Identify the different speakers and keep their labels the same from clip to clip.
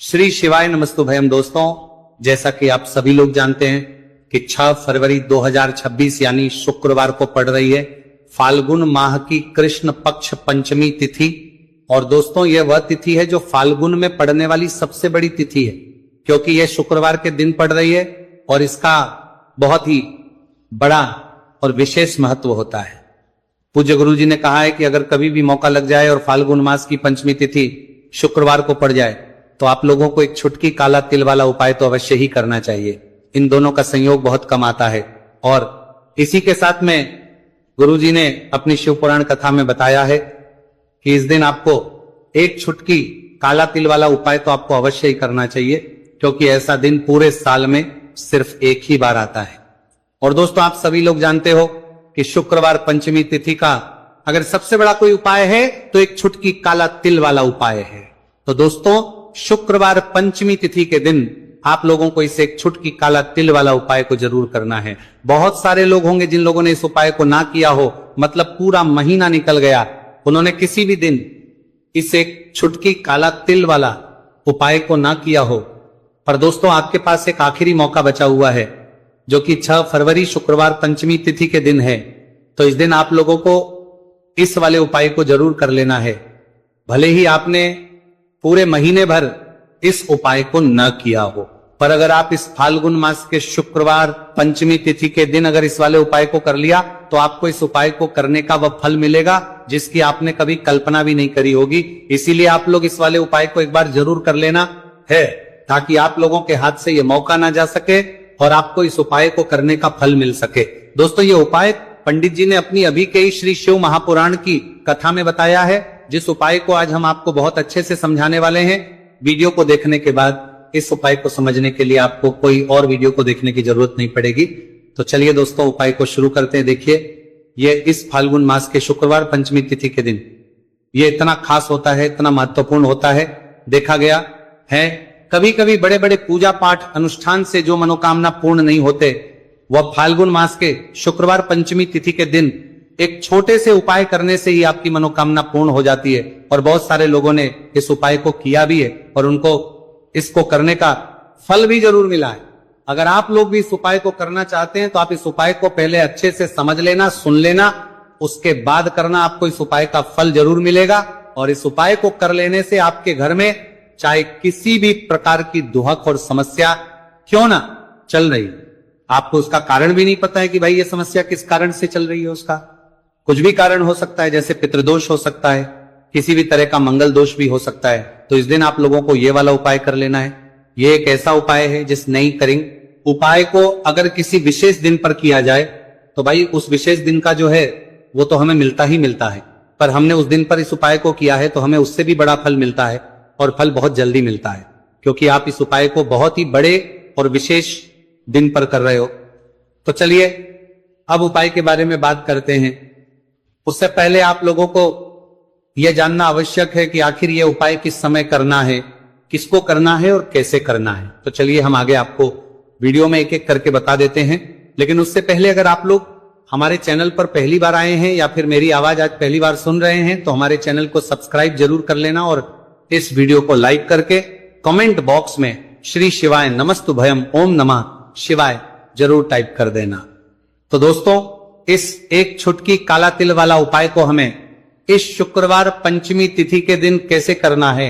Speaker 1: श्री शिवाय नमस्तुभयम। दोस्तों, जैसा कि आप सभी लोग जानते हैं कि 6 फरवरी 2026 यानी शुक्रवार को पड़ रही है फाल्गुन माह की कृष्ण पक्ष पंचमी तिथि। और दोस्तों, यह वह तिथि है जो फाल्गुन में पड़ने वाली सबसे बड़ी तिथि है, क्योंकि यह शुक्रवार के दिन पड़ रही है और इसका बहुत ही बड़ा और विशेष महत्व होता है। पूज्य गुरु जी ने कहा है कि अगर कभी भी मौका लग जाए और फाल्गुन मास की पंचमी तिथि शुक्रवार को पड़ जाए तो आप लोगों को एक छुटकी काला तिल वाला उपाय तो अवश्य ही करना चाहिए। इन दोनों का संयोग बहुत कम आता है। और इसी के साथ में गुरु जी ने अपनी शिव पुराण कथा में बताया है कि इस दिन आपको एक छुटकी काला तिल वाला उपाय तो आपको अवश्य ही करना चाहिए, क्योंकि ऐसा दिन पूरे साल में सिर्फ एक ही बार आता है। और दोस्तों, आप सभी लोग जानते हो कि शुक्रवार पंचमी तिथि का अगर सबसे बड़ा कोई उपाय है तो एक छुटकी काला तिल वाला उपाय है। तो दोस्तों, शुक्रवार पंचमी तिथि के दिन आप लोगों को इसे एक छुटकी काला तिल वाला उपाय को जरूर करना है। बहुत सारे लोग होंगे जिन लोगों ने इस उपाय को ना किया हो, मतलब पूरा महीना निकल गया, उन्होंने किसी भी दिन इस एक छुटकी काला तिल वाला उपाय को ना किया हो। पर दोस्तों, आपके पास एक आखिरी मौका बचा हुआ है, जो कि 6 फरवरी शुक्रवार पंचमी तिथि के दिन है। तो इस दिन आप लोगों को इस वाले उपाय को जरूर कर लेना है, भले ही आपने पूरे महीने भर इस उपाय को न किया हो। पर अगर आप इस फाल्गुन मास के शुक्रवार पंचमी तिथि के दिन अगर इस वाले उपाय को कर लिया तो आपको इस उपाय को करने का वह फल मिलेगा जिसकी आपने कभी कल्पना भी नहीं करी होगी। इसीलिए आप लोग इस वाले उपाय को एक बार जरूर कर लेना है, ताकि आप लोगों के हाथ से ये मौका ना जा सके और आपको इस उपाय को करने का फल मिल सके। दोस्तों, ये उपाय पंडित जी ने अपनी अभी के ही श्री शिव महापुराण की कथा में बताया है, जिस उपाय को आज हम आपको बहुत अच्छे से समझाने वाले हैं। वीडियो को देखने के बाद इस उपाय को समझने के लिए आपको कोई और वीडियो को देखने की जरूरत नहीं पड़ेगी। तो चलिए दोस्तों, उपाय को शुरू करते हैं। देखिए, ये इस फाल्गुन मास के शुक्रवार पंचमी तिथि के दिन ये इतना खास होता है, इतना महत्वपूर्ण होता है। देखा गया है कभी कभी बड़े बड़े पूजा पाठ अनुष्ठान से जो मनोकामना पूर्ण नहीं होते, वह फाल्गुन मास के शुक्रवार पंचमी तिथि के दिन एक छोटे से उपाय करने से ही आपकी मनोकामना पूर्ण हो जाती है। और बहुत सारे लोगों ने इस उपाय को किया भी है और उनको इसको करने का फल भी जरूर मिला है। अगर आप लोग भी इस उपाय को करना चाहते हैं तो आप इस उपाय को पहले अच्छे से समझ लेना, सुन लेना, उसके बाद करना। आपको इस उपाय का फल जरूर मिलेगा। और इस उपाय को कर लेने से आपके घर में चाहे किसी भी प्रकार की दुहक और समस्या क्यों ना चल रही, आपको उसका कारण भी नहीं पता है कि भाई ये समस्या किस कारण से चल रही है, उसका कुछ भी कारण हो सकता है, जैसे पितृदोष हो सकता है, किसी भी तरह का मंगल दोष भी हो सकता है। तो इस दिन आप लोगों को ये वाला उपाय कर लेना है। ये एक ऐसा उपाय है जिस नई करिंग उपाय को अगर किसी विशेष दिन पर किया जाए तो भाई उस विशेष दिन का जो है वो तो हमें मिलता ही मिलता है, पर हमने उस दिन पर इस उपाय को किया है तो हमें उससे भी बड़ा फल मिलता है, और फल बहुत जल्दी मिलता है, क्योंकि आप इस उपाय को बहुत ही बड़े और विशेष दिन पर कर रहे हो। तो चलिए अब उपाय के बारे में बात करते हैं। उससे पहले आप लोगों को यह जानना आवश्यक है कि आखिर यह उपाय किस समय करना है, किसको करना है और कैसे करना है। तो चलिए हम आगे आपको वीडियो में एक एक करके बता देते हैं। लेकिन उससे पहले अगर आप लोग हमारे चैनल पर पहली बार आए हैं या फिर मेरी आवाज आज पहली बार सुन रहे हैं तो हमारे चैनल को सब्सक्राइब जरूर कर लेना और इस वीडियो को लाइक करके कमेंट बॉक्स में श्री शिवाय नमस्तुभयम ओम नमः शिवाय जरूर टाइप कर देना। तो दोस्तों, इस एक छुटकी काला तिल वाला उपाय को हमें इस शुक्रवार पंचमी तिथि के दिन कैसे करना है,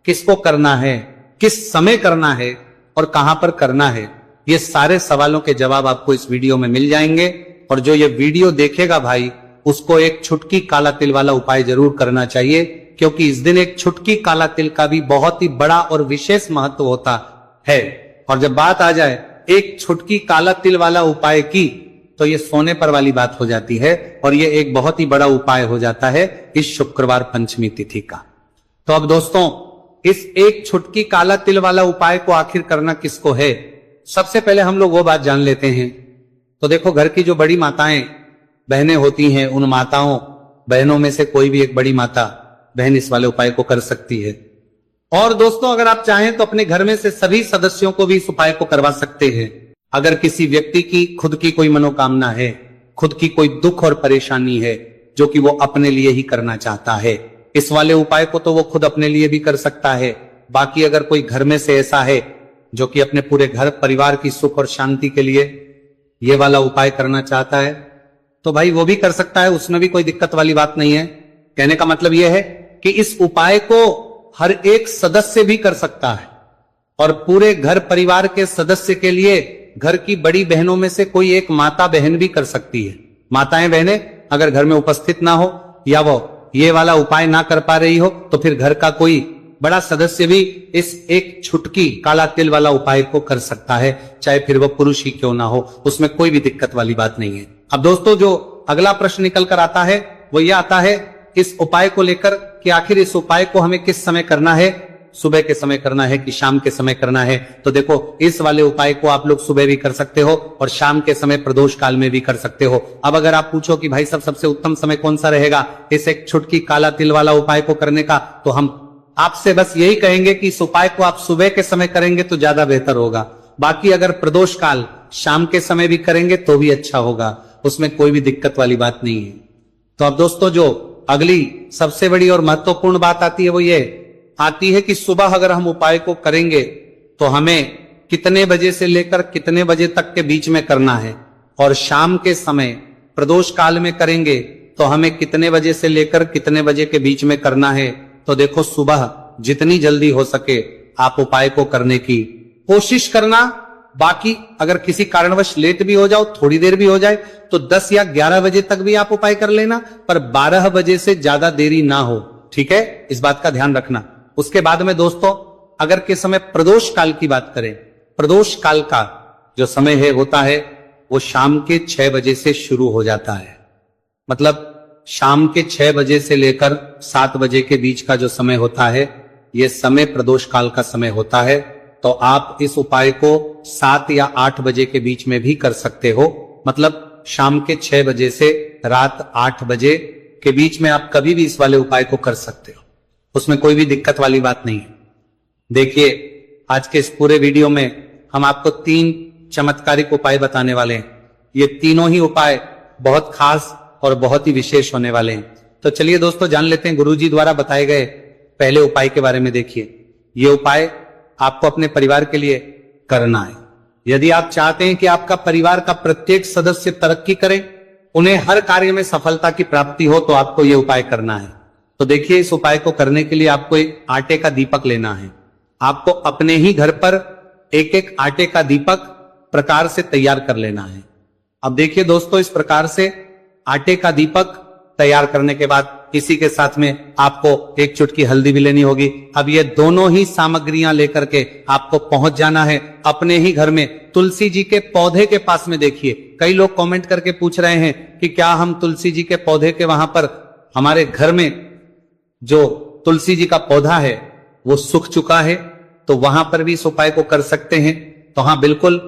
Speaker 1: किसको करना है, किस समय करना है और कहां पर करना है, ये सारे सवालों के जवाब आपको इस वीडियो में मिल जाएंगे। और जो ये वीडियो देखेगा भाई, उसको एक छुटकी काला तिल वाला उपाय जरूर करना चाहिए, क्योंकि इस दिन एक छुटकी काला तिल का भी बहुत ही बड़ा और विशेष महत्व होता है। और जब बात आ जाए एक छुटकी काला तिल वाला उपाय की, तो ये सोने पर वाली बात हो जाती है और ये एक बहुत ही बड़ा उपाय हो जाता है इस शुक्रवार पंचमी तिथि का। तो अब दोस्तों, इस एक छुटकी काला तिल वाला उपाय को आखिर करना किसको है, सबसे पहले हम लोग वो बात जान लेते हैं। तो देखो, घर की जो बड़ी माताएं बहनें होती हैं, उन माताओं बहनों में से कोई भी एक बड़ी माता बहन इस वाले उपाय को कर सकती है। और दोस्तों, अगर आप चाहें तो अपने घर में से सभी सदस्यों को भी इस उपाय को करवा सकते हैं। अगर किसी व्यक्ति की खुद की कोई मनोकामना है, खुद की कोई दुख और परेशानी है जो कि वो अपने लिए ही करना चाहता है, इस वाले उपाय को तो वो खुद अपने लिए भी कर सकता है, बाकी अगर कोई घर में से ऐसा है जो कि अपने पूरे घर परिवार की सुख और शांति के लिए ये वाला उपाय करना चाहता है तो भाई वो भी कर सकता है, उसमें भी कोई दिक्कत वाली बात नहीं है। कहने का मतलब यह है कि इस उपाय को हर एक सदस्य भी कर सकता है और पूरे घर परिवार के सदस्य के लिए घर की बड़ी बहनों में से कोई एक माता बहन भी कर सकती है। माताएं बहनें अगर घर में उपस्थित ना हो या वो ये वाला उपाय ना कर पा रही हो तो फिर घर का कोई बड़ा सदस्य भी इस एक छुटकी काला तिल वाला उपाय को कर सकता है, चाहे फिर वो पुरुष ही क्यों ना हो, उसमें कोई भी दिक्कत वाली बात नहीं है। अब दोस्तों जो अगला प्रश्न निकल कर आता है वो ये आता है इस उपाय को लेकर कि आखिर इस उपाय को हमें किस समय करना है, सुबह के समय करना है कि शाम के समय करना है। तो देखो इस वाले उपाय को आप लोग सुबह भी कर सकते हो और शाम के समय प्रदोष काल में भी कर सकते हो। अब अगर आप पूछो कि भाई सबसे उत्तम समय कौन सा रहेगा इस एक छुटकी काला तिल वाला उपाय को करने का, तो हम आपसे बस यही कहेंगे कि इस उपाय को आप सुबह के समय करेंगे तो ज्यादा बेहतर होगा। बाकी अगर प्रदोष काल शाम के समय भी करेंगे तो भी अच्छा होगा, उसमें कोई भी दिक्कत वाली बात नहीं है। तो अब दोस्तों जो अगली सबसे बड़ी और महत्वपूर्ण बात आती है वो ये आती है कि सुबह अगर हम उपाय को करेंगे तो हमें कितने बजे से लेकर कितने बजे तक के बीच में करना है, और शाम के समय प्रदोष काल में करेंगे तो हमें कितने बजे से लेकर कितने बजे के बीच में करना है। तो देखो सुबह जितनी जल्दी हो सके आप उपाय को करने की कोशिश करना। बाकी अगर किसी कारणवश लेट भी हो जाओ, थोड़ी देर भी हो जाए, तो 10 या 11 बजे तक भी आप उपाय कर लेना, पर 12 बजे से ज्यादा देरी ना हो, ठीक है, इस बात का ध्यान रखना। उसके बाद में दोस्तों अगर के समय प्रदोष काल की बात करें, प्रदोष काल का जो समय है होता है वो शाम के 6 बजे से शुरू हो जाता है। मतलब शाम के 6 बजे से लेकर 7 बजे के बीच का जो समय होता है ये समय प्रदोष काल का समय होता है। तो आप इस उपाय को 7 या 8 बजे के बीच में भी कर सकते हो। मतलब शाम के 6 बजे से रात 8 बजे के बीच में आप कभी भी इस वाले उपाय को कर सकते हो, उसमें कोई भी दिक्कत वाली बात नहीं है। देखिए आज के इस पूरे वीडियो में हम आपको 3 चमत्कारिक उपाय बताने वाले हैं। ये तीनों ही उपाय बहुत खास और बहुत ही विशेष होने वाले हैं। तो चलिए दोस्तों जान लेते हैं गुरुजी द्वारा बताए गए पहले उपाय के बारे में। देखिए ये उपाय आपको अपने परिवार के लिए करना है। यदि आप चाहते हैं कि आपका परिवार का प्रत्येक सदस्य तरक्की करे, उन्हें हर कार्य में सफलता की प्राप्ति हो, तो आपको यह उपाय करना है। तो देखिए इस उपाय को करने के लिए आपको एक आटे का दीपक लेना है। आपको अपने ही घर पर एक एक आटे का दीपक प्रकार से तैयार कर लेना है। अब देखिए दोस्तों इस प्रकार से आटे का दीपक तैयार करने के बाद इसी के साथ में आपको एक चुटकी हल्दी भी लेनी होगी। अब ये दोनों ही सामग्रियां लेकर के आपको पहुंच जाना है अपने ही घर में तुलसी जी के पौधे के पास में। देखिए कई लोग कमेंट करके पूछ रहे हैं कि क्या हम तुलसी जी के पौधे के वहां पर, हमारे घर में जो तुलसी जी का पौधा है वो सूख चुका है, तो वहां पर भी इस उपाय को कर सकते हैं। तो हाँ बिल्कुल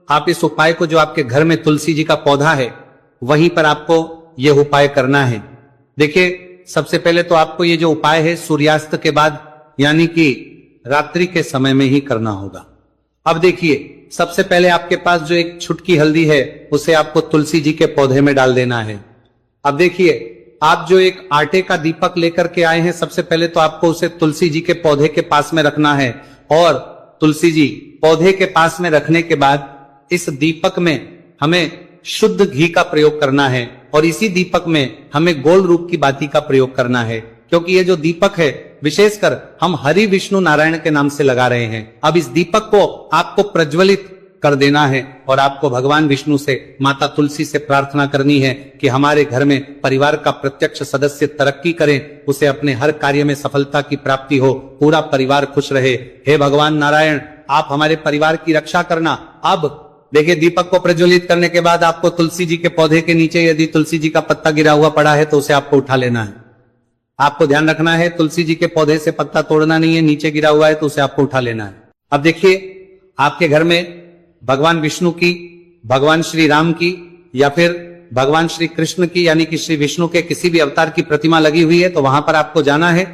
Speaker 1: आप इस उपाय को, जो आपके घर में तुलसी जी का पौधा है वहीं पर आपको यह उपाय करना है। देखिए सबसे पहले तो आपको ये जो उपाय है सूर्यास्त के बाद यानी कि रात्रि के समय में ही करना होगा। अब देखिए सबसे पहले आपके पास जो एक छुटकी हल्दी है उसे आपको तुलसी जी के पौधे में डाल देना है। अब देखिए आप जो एक आटे का दीपक लेकर के आए हैं, सबसे पहले तो आपको उसे तुलसी जी के पौधे के पास में रखना है, और तुलसी जी पौधे के पास में रखने के बाद इस दीपक में हमें शुद्ध घी का प्रयोग करना है, और इसी दीपक में हमें गोल रूप की बाती का प्रयोग करना है, क्योंकि ये जो दीपक है विशेषकर हम हरि विष्णु नारायण के नाम से लगा रहे हैं। अब इस दीपक को आपको प्रज्वलित कर देना है और आपको भगवान विष्णु से, माता तुलसी से प्रार्थना करनी है कि हमारे घर में परिवार का प्रत्यक्ष सदस्य तरक्की करे, उसे अपने हर कार्य में सफलता की प्राप्ति हो, पूरा परिवार खुश रहे। हे भगवान नारायण आप हमारे परिवार की रक्षा करना। अब देखिए दीपक को प्रज्वलित करने के बाद आपको तुलसी जी के पौधे के नीचे यदि तुलसी जी का पत्ता गिरा हुआ पड़ा है तो उसे आपको उठा लेना है। आपको ध्यान रखना है तुलसी जी के पौधे से पत्ता तोड़ना नहीं है, नीचे गिरा हुआ है तो उसे आपको उठा लेना है। अब देखिए आपके घर में भगवान विष्णु की, भगवान श्री राम की या फिर भगवान श्री कृष्ण की यानी कि श्री विष्णु के किसी भी अवतार की प्रतिमा लगी हुई है, तो वहां पर आपको जाना है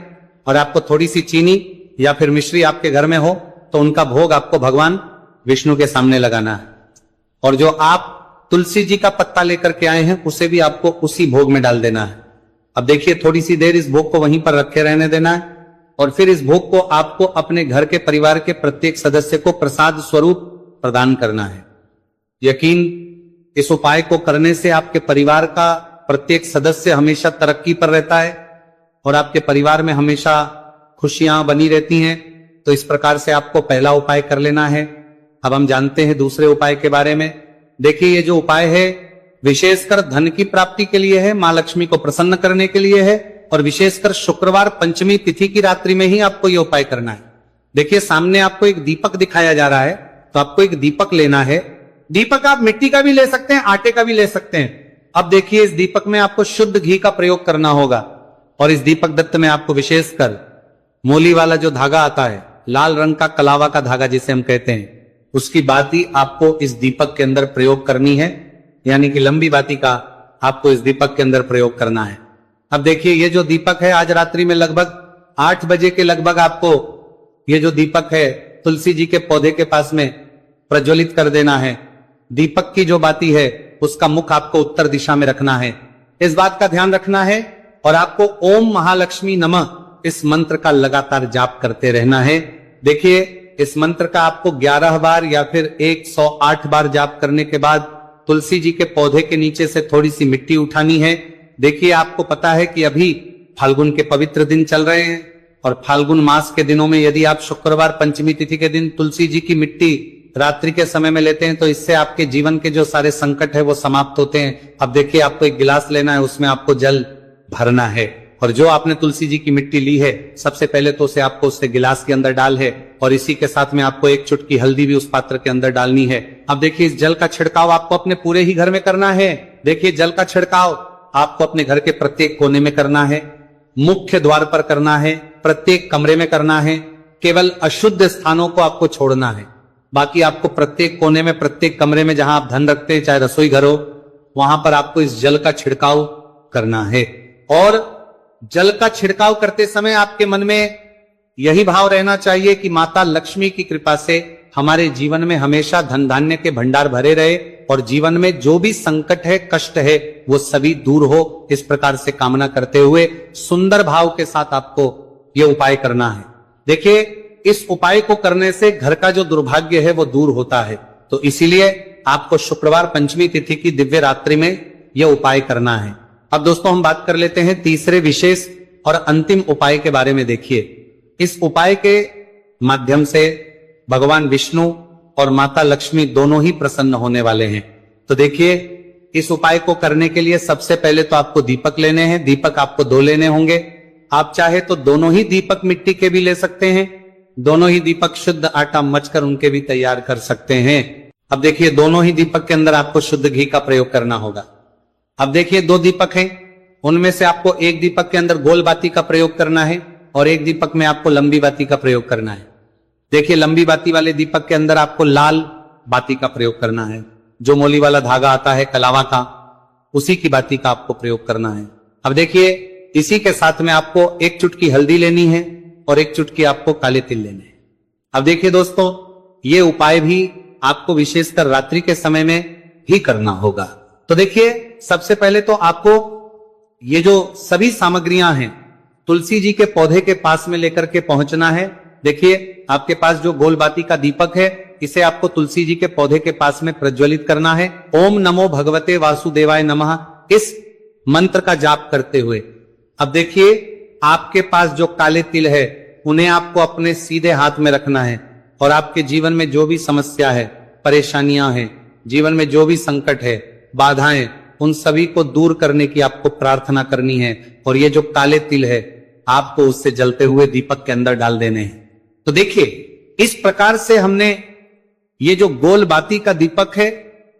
Speaker 1: और आपको थोड़ी सी चीनी या फिर मिश्री आपके घर में हो तो उनका भोग आपको भगवान विष्णु के सामने लगाना है, और जो आप तुलसी जी का पत्ता लेकर के आए हैं उसे भी आपको उसी भोग में डाल देना है। अब देखिए थोड़ी सी देर इस भोग को वहीं पर रखे रहने देना है। और फिर इस भोग को आपको अपने घर के परिवार के प्रत्येक सदस्य को प्रसाद स्वरूप प्रदान करना है। यकीन, इस उपाय को करने से आपके परिवार का प्रत्येक सदस्य हमेशा तरक्की पर रहता है और आपके परिवार में हमेशा खुशियां बनी रहती हैं। तो इस प्रकार से आपको पहला उपाय कर लेना है। अब हम जानते हैं दूसरे उपाय के बारे में। देखिए, ये जो उपाय है विशेषकर धन की प्राप्ति के लिए है, मां लक्ष्मी को प्रसन्न करने के लिए है और विशेषकर शुक्रवार पंचमी तिथि की रात्रि में ही आपको यह उपाय करना है। देखिए, सामने आपको एक दीपक दिखाया जा रहा है, तो आपको एक दीपक लेना है। दीपक आप मिट्टी का भी ले सकते हैं, आटे का भी ले सकते हैं। अब देखिए, इस दीपक में आपको शुद्ध घी का प्रयोग करना होगा और इस दीपक दत्त में आपको विशेषकर मोली वाला जो धागा आता है, लाल रंग का कलावा का धागा जिसे हम कहते हैं, उसकी बाती आपको इस दीपक के अंदर प्रयोग करनी है, यानी कि लंबी बाती का आपको इस दीपक के अंदर प्रयोग करना है। अब देखिए, ये जो दीपक है आज रात्रि में लगभग 8 बजे के लगभग आपको ये जो दीपक है तुलसी जी के पौधे के पास में प्रज्वलित कर देना है। दीपक की जो बाती है उसका मुख आपको उत्तर दिशा में रखना है, इस बात का ध्यान रखना है। और आपको ओम महालक्ष्मी नमः इस मंत्र का लगातार जाप करते रहना है। देखिए, इस मंत्र का आपको 11 बार या फिर 108 बार जाप करने के बाद तुलसी जी के पौधे के नीचे से थोड़ी सी मिट्टी उठानी है। देखिए, आपको पता है कि अभी फाल्गुन के पवित्र दिन चल रहे हैं और फाल्गुन मास के दिनों में यदि आप शुक्रवार पंचमी तिथि के दिन तुलसी जी की मिट्टी रात्रि के समय में लेते हैं तो इससे आपके जीवन के जो सारे संकट है वो समाप्त होते हैं। अब देखिए, आपको एक गिलास लेना है, उसमें आपको जल भरना है और जो आपने तुलसी जी की मिट्टी ली है सबसे पहले तो उसे आपको उससे गिलास के अंदर डाल है और इसी के साथ में आपको एक चुटकी हल्दी भी उस पात्र के अंदर डालनी है। अब देखिए, इस जल का छिड़काव आपको अपने पूरे ही घर में करना है। देखिए, जल का छिड़काव आपको अपने घर के प्रत्येक कोने में करना है, मुख्य द्वार पर करना है, प्रत्येक कमरे में करना है। केवल अशुद्ध स्थानों को आपको छोड़ना है, बाकी आपको प्रत्येक कोने में, प्रत्येक कमरे में जहां आप धन रखते हैं, चाहे रसोई घर हो, वहां पर आपको इस जल का छिड़काव करना है। और जल का छिड़काव करते समय आपके मन में यही भाव रहना चाहिए कि माता लक्ष्मी की कृपा से हमारे जीवन में हमेशा धन धान्य के भंडार भरे रहे और जीवन में जो भी संकट है, कष्ट है, वो सभी दूर हो। इस प्रकार से कामना करते हुए सुंदर भाव के साथ आपको ये उपाय करना है। देखिए, इस उपाय को करने से घर का जो दुर्भाग्य है वो दूर होता है। तो इसीलिए आपको शुक्रवार पंचमी तिथि की दिव्य रात्रि में यह उपाय करना है। अब दोस्तों, हम बात कर लेते हैं तीसरे विशेष और अंतिम उपाय के बारे में। देखिए, इस उपाय के माध्यम से भगवान विष्णु और माता लक्ष्मी दोनों ही प्रसन्न होने वाले हैं। तो देखिए, इस उपाय को करने के लिए सबसे पहले तो आपको दीपक लेने हैं। दीपक आपको 2 लेने होंगे। आप चाहे तो दोनों ही दीपक मिट्टी के भी ले सकते हैं, दोनों ही दीपक शुद्ध आटा मचकर उनके भी तैयार कर सकते हैं। अब देखिए, दोनों ही दीपक के अंदर आपको शुद्ध घी का प्रयोग करना होगा। अब देखिए, 2 दीपक हैं, उनमें से आपको एक दीपक के अंदर गोल बाती का प्रयोग करना है और एक दीपक में आपको लंबी बाती का प्रयोग करना है। देखिए, लंबी बाती वाले दीपक के अंदर आपको लाल बाती का प्रयोग करना है, जो मोली वाला धागा आता है कलावा का, उसी की बाती का आपको प्रयोग करना है। अब देखिए, इसी के साथ में आपको एक चुटकी हल्दी लेनी है और एक चुटकी आपको काले तिल लेने हैं। अब देखिए दोस्तों, ये उपाय भी आपको विशेषकर रात्रि के समय में ही करना होगा। तो देखिए, सबसे पहले तो आपको ये जो सभी सामग्रियां हैं तुलसी जी के पौधे के पास में लेकर के पहुंचना है। देखिए, आपके पास जो गोल बाती का दीपक है, इसे आपको तुलसी जी के पौधे के पास में प्रज्वलित करना है। ओम नमो भगवते वासुदेवाय नमः इस मंत्र का जाप करते हुए। अब देखिए, आपके पास जो काले तिल है उन्हें आपको अपने सीधे हाथ में रखना है और आपके जीवन में जो भी समस्या है, परेशानियां हैं, जीवन में जो भी संकट है, बाधाएं, उन सभी को दूर करने की आपको प्रार्थना करनी है। और ये जो काले तिल है आपको उससे जलते हुए दीपक के अंदर डाल देने हैं। तो देखिए, इस प्रकार से हमने ये जो गोल बाती का दीपक है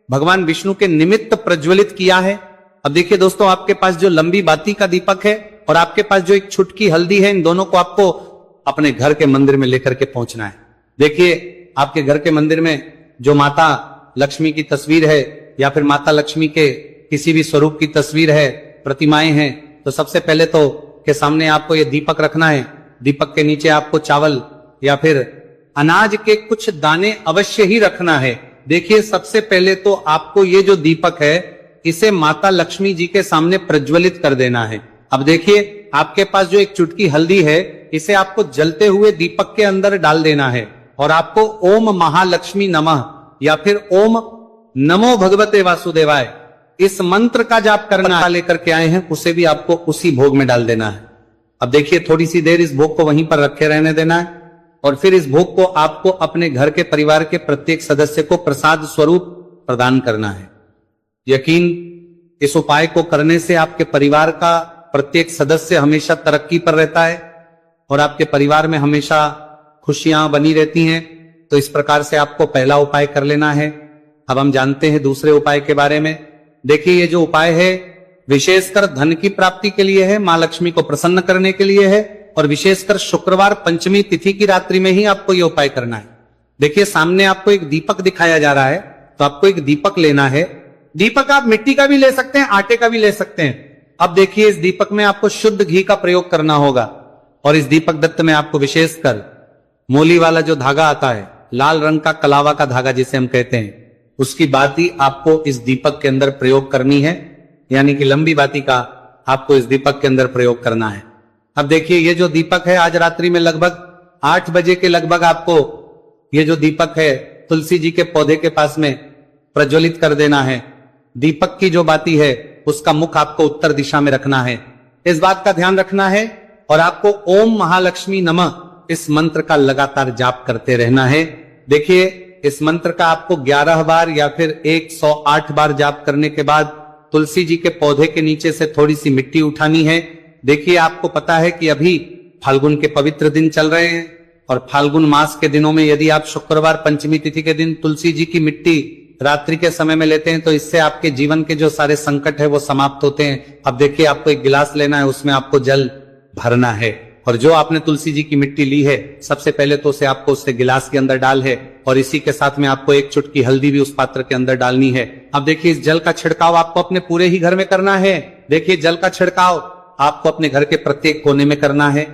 Speaker 1: भगवान विष्णु के निमित्त प्रज्वलित किया है। अब देखिए दोस्तों, आपके पास जो लंबी बाती का दीपक है और आपके पास जो एक छुटकी हल्दी है, इन दोनों को आपको अपने घर के मंदिर में लेकर के पहुंचना है। देखिए, आपके घर के मंदिर में जो माता लक्ष्मी की तस्वीर है या फिर माता लक्ष्मी के किसी भी स्वरूप की तस्वीर है, प्रतिमाएं हैं, तो सबसे पहले तो के सामने आपको ये दीपक रखना है। दीपक के नीचे आपको चावल या फिर अनाज के कुछ दाने अवश्य ही रखना है। देखिए, सबसे पहले तो आपको ये जो दीपक है इसे माता लक्ष्मी जी के सामने प्रज्वलित कर देना है। अब देखिए, आपके पास जो एक चुटकी हल्दी है, इसे आपको जलते हुए दीपक के अंदर डाल देना है और आपको ओम महालक्ष्मी नमः या फिर ओम नमो भगवते वासुदेवाय इस मंत्र का जाप करना लेकर के आए हैं, उसे भी आपको उसी भोग में डाल देना है। अब देखिए, थोड़ी सी देर इस भोग को वहीं पर रखे रहने देना है और फिर इस भोग को आपको अपने घर के परिवार के प्रत्येक सदस्य को प्रसाद स्वरूप प्रदान करना है। यकीन, इस उपाय को करने से आपके परिवार का प्रत्येक सदस्य हमेशा तरक्की पर रहता है और आपके परिवार में हमेशा खुशियां बनी रहती हैं। तो इस प्रकार से आपको पहला उपाय कर लेना है। अब हम जानते हैं दूसरे उपाय के बारे में। देखिए, ये जो उपाय है विशेषकर धन की प्राप्ति के लिए है, मां लक्ष्मी को प्रसन्न करने के लिए है और विशेषकर शुक्रवार पंचमी तिथि की रात्रि में ही आपको ये उपाय करना है। देखिए, सामने आपको एक दीपक दिखाया जा रहा है, तो आपको एक दीपक लेना है। दीपक आप मिट्टी का भी ले सकते हैं, आटे का भी ले सकते हैं। अब देखिए, इस दीपक में आपको शुद्ध घी का प्रयोग करना होगा और इस दीपक दत्त में आपको विशेषकर मोली वाला जो धागा आता है, लाल रंग का कलावा का धागा जिसे हम कहते हैं, उसकी बाती आपको इस दीपक के अंदर प्रयोग करनी है, यानी कि लंबी बाती का आपको इस दीपक के अंदर प्रयोग करना है। अब देखिए, ये जो दीपक है आज रात्रि में लगभग 8 बजे के लगभग आपको ये जो दीपक है तुलसी जी के पौधे के पास में प्रज्वलित कर देना है। दीपक की जो बाती है उसका मुख आपको उत्तर दिशा में रखना है, इस बात का ध्यान रखना है। और आपको ओम महालक्ष्मी नमः इस मंत्र का लगातार जाप करते रहना है। देखिए, इस मंत्र का आपको 11 बार या फिर 108 बार जाप करने के बाद तुलसी जी के पौधे के नीचे से थोड़ी सी मिट्टी उठानी है। देखिए, आपको पता है कि अभी फाल्गुन के पवित्र दिन चल रहे हैं और फाल्गुन मास के दिनों में यदि आप शुक्रवार पंचमी तिथि के दिन तुलसी जी की मिट्टी रात्रि के समय में लेते हैं तो इससे आपके जीवन के जो सारे संकट है वो समाप्त होते हैं। अब देखिए, आपको एक गिलास लेना है, उसमें आपको जल भरना है और जो आपने तुलसी जी की मिट्टी ली है सबसे पहले तो उसे आपको उससे गिलास के अंदर डाल है और इसी के साथ में आपको एक चुटकी हल्दी भी उस पात्र के अंदर डालनी है। अब देखिए, इस जल का छिड़काव आपको अपने पूरे ही घर में करना है। देखिए, जल का छिड़काव आपको अपने घर के प्रत्येक कोने में करना है,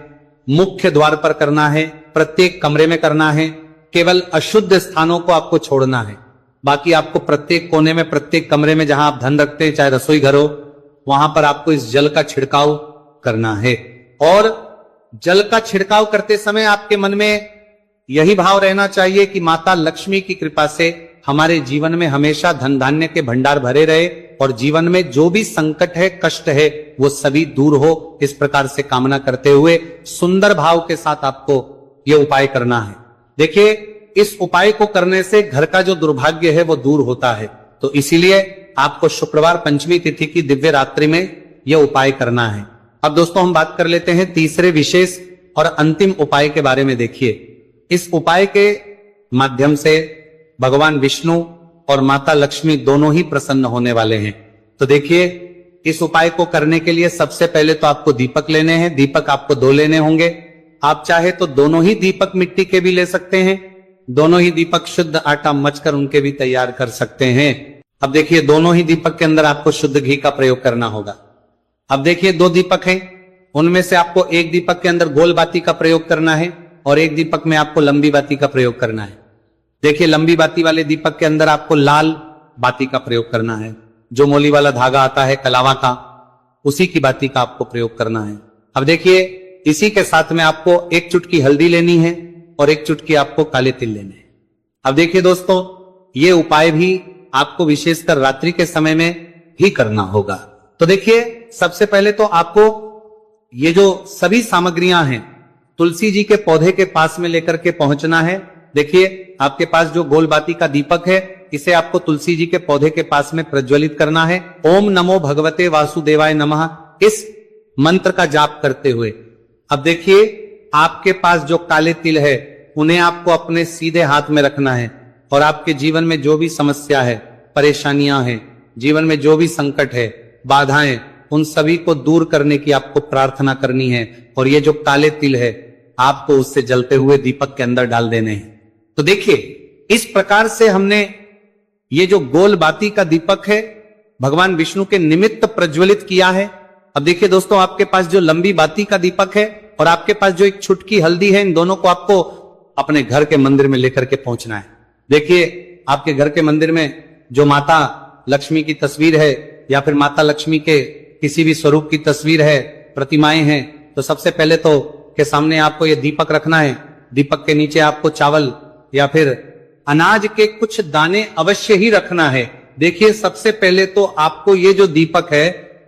Speaker 1: मुख्य द्वार पर करना है, प्रत्येक कमरे में करना है। केवल अशुद्ध स्थानों को आपको छोड़ना है, बाकी आपको प्रत्येक कोने में, प्रत्येक कमरे में जहां आप धन रखते हैं, चाहे रसोई घर हो, वहां पर आपको इस जल का छिड़काव करना है। और जल का छिड़काव करते समय आपके मन में यही भाव रहना चाहिए कि माता लक्ष्मी की कृपा से हमारे जीवन में हमेशा धन धान्य के भंडार भरे रहे और जीवन में जो भी संकट है, कष्ट है, वो सभी दूर हो। इस प्रकार से कामना करते हुए सुंदर भाव के साथ आपको यह उपाय करना है। देखिए, इस उपाय को करने से घर का जो दुर्भाग्य है वो दूर होता है। तो इसीलिए आपको शुक्रवार पंचमी तिथि की दिव्य रात्रि में यह उपाय करना है। अब दोस्तों, हम बात कर लेते हैं तीसरे विशेष और अंतिम उपाय के बारे में। देखिए, इस उपाय के माध्यम से भगवान विष्णु और माता लक्ष्मी दोनों ही प्रसन्न होने वाले हैं। तो देखिए, इस उपाय को करने के लिए सबसे पहले तो आपको दीपक लेने हैं। दीपक आपको 2 लेने होंगे। आप चाहे तो दोनों ही दीपक मिट्टी के भी ले सकते हैं, दोनों ही दीपक शुद्ध आटा मचकर उनके भी तैयार कर सकते हैं। अब देखिए, दोनों ही दीपक के अंदर आपको शुद्ध घी का प्रयोग करना होगा। अब देखिए, 2 दीपक हैं, उनमें से आपको एक दीपक के अंदर गोल बाती का प्रयोग करना है और एक दीपक में आपको लंबी बाती का प्रयोग करना है। देखिए, लंबी बाती वाले दीपक के अंदर आपको लाल बाती का प्रयोग करना है, जो मोली वाला धागा आता है कलावा का, उसी की बाती का आपको प्रयोग करना है। अब देखिए, इसी के साथ में आपको एक चुटकी हल्दी लेनी है और एक चुटकी आपको काले तिल लेने हैं। अब देखिए दोस्तों, ये उपाय भी आपको विशेषकर रात्रि के समय में ही करना होगा। तो देखिए, सबसे पहले तो आपको ये जो सभी सामग्रियां हैं तुलसी जी के पौधे के पास में लेकर के पहुंचना है। देखिए, आपके पास जो गोल बाती का दीपक है, इसे आपको तुलसी जी के पौधे के पास में प्रज्वलित करना है। ओम नमो भगवते वासुदेवाय नमः इस मंत्र का जाप करते हुए। अब देखिए, आपके पास जो काले तिल है उन्हें आपको अपने सीधे हाथ में रखना है और आपके जीवन में जो भी समस्या है, परेशानियां हैं, जीवन में जो भी संकट है, बाधाएं, उन सभी को दूर करने की आपको प्रार्थना करनी है। और ये जो काले तिल है आपको उससे जलते हुए दीपक के अंदर डाल देने हैं। तो देखिए, इस प्रकार से हमने ये जो गोल बाती का दीपक है भगवान विष्णु के निमित्त प्रज्वलित किया है। अब देखिए दोस्तों, आपके पास जो लंबी बाती का दीपक है और आपके पास जो एक छुटकी हल्दी है, इन दोनों को आपको अपने घर के मंदिर में लेकर के पहुंचना है। देखिए, आपके घर के मंदिर में जो माता लक्ष्मी की तस्वीर है या फिर माता लक्ष्मी के किसी भी स्वरूप की तस्वीर है, प्रतिमाएं हैं, तो सबसे पहले तो के सामने आपको ये दीपक रखना है। दीपक के नीचे आपको चावल या फिर अनाज के कुछ दाने अवश्य ही रखना है। देखिए, सबसे पहले तो आपको ये जो दीपक है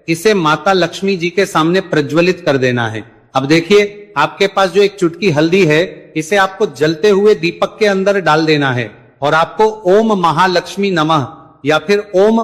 Speaker 1: इसे माता लक्ष्मी जी के सामने प्रज्वलित कर देना है। अब देखिए, आपके पास जो एक चुटकी हल्दी है इसे आपको जलते हुए दीपक के अंदर डाल देना है और आपको ओम महालक्ष्मी नमः या फिर ओम